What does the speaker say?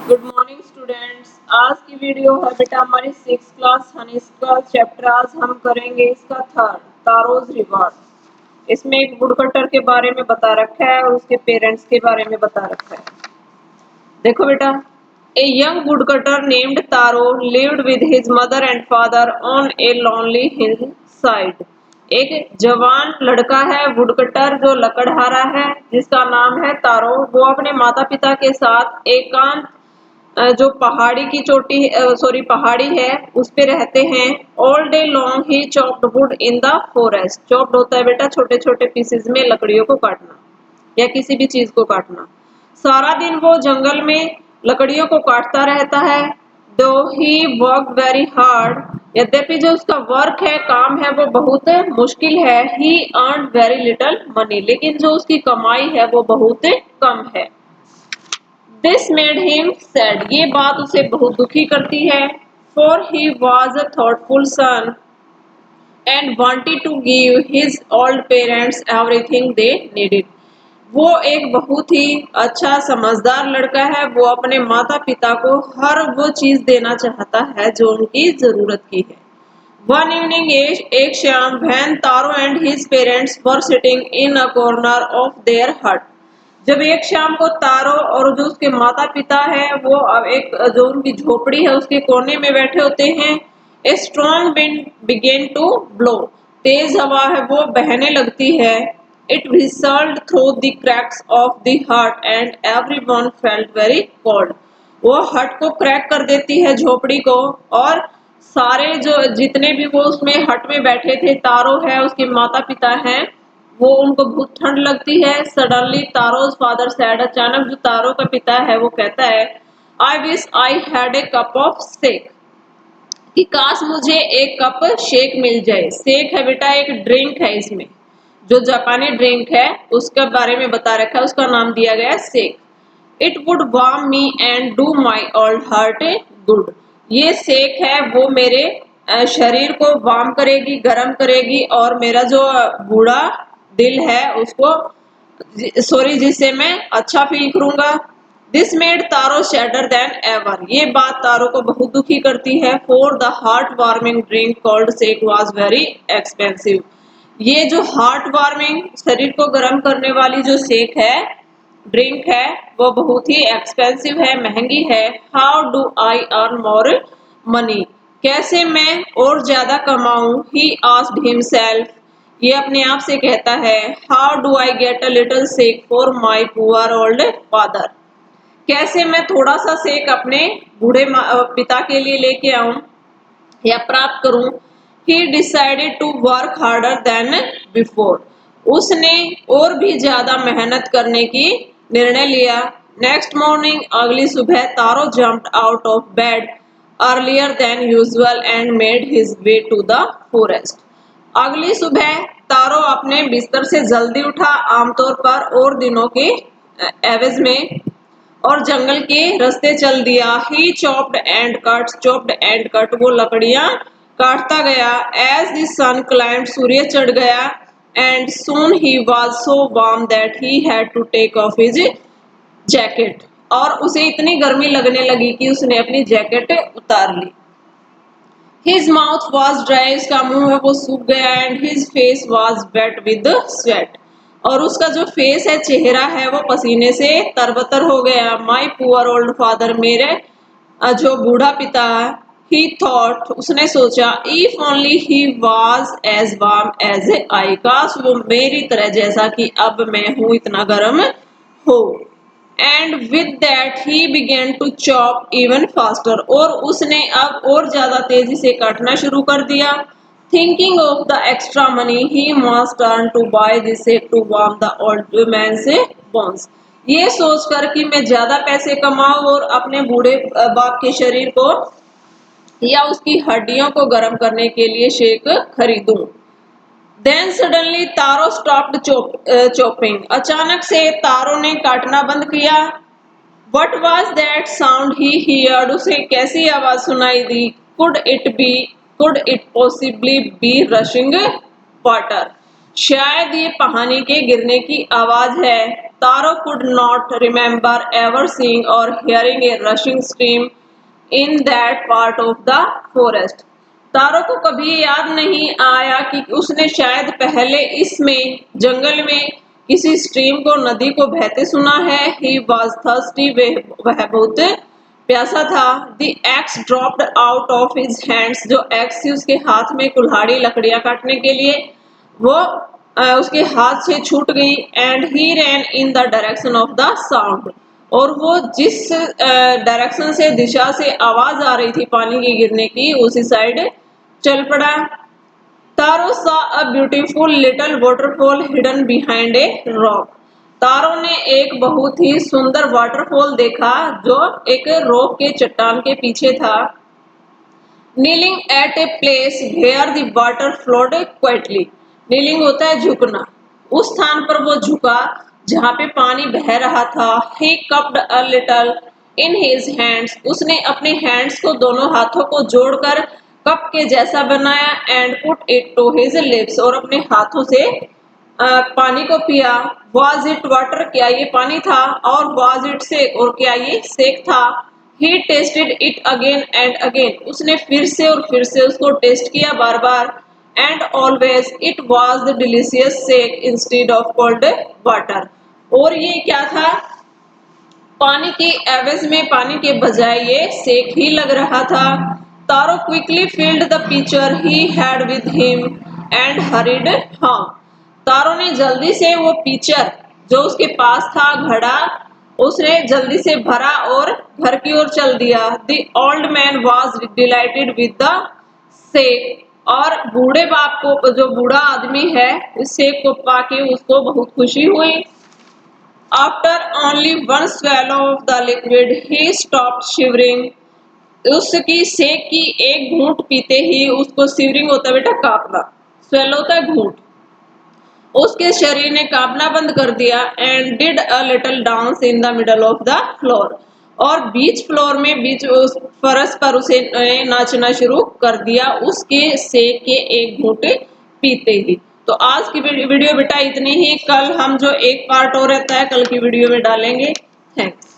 Good morning students. आज की video है बेटा हमारी 6th क्लास हनीस का चैप्टर। आज हम करेंगे इसका थर्ड, तारोज रिवॉर्ड। इसमें एक वुडकटर के बारे में बता रखा है और उसके पेरेंट्स के बारे में बता रखा है। देखो बेटा, a young woodcutter named taro lived with his mother and father on A lonely hill side. एक जवान लड़का है वुडकटर जो लकड़हारा है, जिसका नाम है तारो। वो अपने माता पिता के साथ एकांत जो पहाड़ी की चोटी पहाड़ी है उस पे रहते हैं। All day long he chopped would in the forest. Chopped होता है बेटा छोटे छोटे पीसेस में लकड़ियों को काटना या किसी भी चीज को काटना। सारा दिन वो जंगल में लकड़ियों को काटता रहता है। दो ही वर्क वेरी हार्ड, यद्यपि जो उसका वर्क है, काम है, वो बहुत मुश्किल है। ही अर्न वेरी लिटल मनी, लेकिन जो उसकी कमाई है वो बहुत कम है। दिस मेड हिम सैड, ये बात उसे बहुत दुखी करती है। For he was a thoughtful son and wanted to give his old parents everything they needed. वो एक बहुत ही अच्छा समझदार लड़का है। वो अपने माता पिता को हर वो चीज देना चाहता है जो उनकी जरूरत की है। वन इवनिंग, एक शाम, when taro and his parents were sitting in a corner of their हट। जब एक शाम को तारो और जो उसके माता पिता है वो अब एक जो उनकी झोपड़ी है उसके कोने में बैठे होते हैं। A strong wind began to blow, तेज हवा है वो बहने लगती है। It whistled through the cracks of the hut and everyone felt very cold। वो हट को क्रैक कर देती है, झोपड़ी को, और सारे जो जितने भी वो उसमें हट में बैठे थे, तारो है उसके माता पिता हैं, वो उनको बहुत ठंड लगती है। सडनली तारोज फादर सैड, अचानक जो तारो का पिता है वो कहता है, I wish I had a cup of shake, कि काश मुझे एक कप शेक मिल जाए। शेक है बेटा एक ड्रिंक है, इसमें जो जापानी ड्रिंक है उसके बारे में बता रखा है, उसका नाम दिया गया है shake. It would warm me and do my old heart good. ये शेक है वो मेरे शरीर को वार्म करेगी, गर्म करेगी, और मेरा जो बूढ़ा दिल है उसको जिससे मैं अच्छा फील करूंगा। This made taro sadder then ever, ये बात तारो को बहुत दुखी करती है। For the heart warming drink called shake was very expensive. ये जो हार्ट वार्मिंग शरीर को गर्म करने वाली जो शेक है, ड्रिंक है, वो बहुत ही एक्सपेंसिव है, महंगी है। How do I earn more money, कैसे मैं और ज्यादा कमाऊं। ही आस्क्ड हिमसेल्फ, ये अपने आप से कहता है। How do I get a little shake for my poor old father, कैसे मैं थोड़ा सा शेक अपने बूढ़े पिता के लिए लेके आऊं या प्राप्त करूं। He decided to work harder than before, उसने और भी ज्यादा मेहनत करने की निर्णय लिया। नेक्स्ट मॉर्निंग, अगली सुबह, Taro jumped out of bed earlier than usual and made his way to the forest. अगली सुबह तारो अपने बिस्तर से जल्दी उठा, आमतौर पर और दिनों के एवज में, और जंगल के रास्ते चल दिया। ही चॉप्ड एंड कट, वो लकड़ियां काटता गया। एज द सन क्लाइम्ड, सूर्य चढ़ गया। And soon he was so warm that he had to take off his jacket, और उसे इतनी गर्मी लगने लगी कि उसने अपनी जैकेट उतार ली। हिज माउथ वॉज ड्राई, उसका मुंह है वो सूख गया। And his face was wet with sweat, और उसका जो फेस है, चेहरा है, वो पसीने से तरबतर हो गया। माई पुअर ओल्ड फादर, मेरे जो बूढ़ा पिता, ही थॉट, उसने सोचा, if only he was as warm as I, काश वो मेरी तरह जैसा कि अब मैं हूं इतना गर्म हो। And with that he began to chop even faster, और उसने अब और ज्यादा तेजी से काटना शुरू कर दिया। Thinking of the extra money he must turn to buy this to warm the old man's bones, ये सोचकर कि मैं ज्यादा पैसे कमाऊं और अपने बूढ़े बाप के शरीर को या उसकी हड्डियों को गर्म करने के लिए शेक खरीदूं। Then suddenly Taro stopped chopping, अचानक से तारो ने काटना बंद किया। What was that sound he heard, उसे कैसी आवाज सुनाई दी। Could it possibly be rushing water, शायद ये पानी के गिरने की आवाज है। Taro could not remember ever seeing or hearing a rushing stream in that part of the forest. तारो को कभी याद नहीं आया कि उसने शायद पहले इसमें जंगल में किसी स्ट्रीम को नदी को बहते सुना है। He was thirsty, वह बहुत प्यासा था। The axe dropped out of his hands, जो एक्स थी उसके हाथ में कुल्हाड़ी लकड़ियां काटने के लिए, वो उसके हाथ से छूट गई। And he ran in the direction of the sound, और वो जिस डायरेक्शन से दिशा से आवाज आ रही थी पानी के गिरने की, उसी साइड चल पड़ा। तारो saw a beautiful little waterfall hidden behind a rock. तारो ने एक बहुत ही सुंदर वाटरफॉल देखा जो एक रॉक के चट्टान के पीछे था। Kneeling at a place where the water flowed quietly. Kneeling होता है झुकना। उस स्थान पर वो झुका जहाँ पे पानी बह रहा था। He cupped a little in his hands. उसने अपने hands को, दोनों हाथों को जोड़कर कप के जैसा बनाया and put it to his lips, और अपने हाथों से पानी को पिया। Was it water? क्या ये पानी था? और was it shake? और क्या ये शेक था? He tasted it again and again. उसने फिर से और फिर से उसको टेस्ट किया बार बार। And always it was the delicious shake instead of cold water. और ये क्या था? पानी के एवज में, पानी के बजाय ये शेक ही लग रहा था। तारो quickly filled the pitcher he had with him and hurried home. तारो ने जल्दी से वो पिचर जो उसके पास था, घड़ा, उसने जल्दी से भरा और घर की ओर चल दिया। The old man was delighted with the shake. और बूढ़े बाप को, जो बूढ़ा आदमी है, इस शेक को पाके उसको बहुत खुशी हुई। After only one swallow of the liquid, he stopped shivering. उसकी शेक की एक घूंट पीते ही उसको शिवरिंग होता है बेटा कांपना, स्वेलो होता है घूंट, उसके शरीर ने कांपना बंद कर दिया। And did a little dance in the middle of the floor, और बीच फ्लोर में, बीच उस फर्श पर उसे नाचना शुरू कर दिया उसके शेक के एक घूंट पीते ही। तो आज की वीडियो बेटा इतनी ही। कल हम जो एक पार्ट और रहता है कल की वीडियो में डालेंगे। थैंक्स।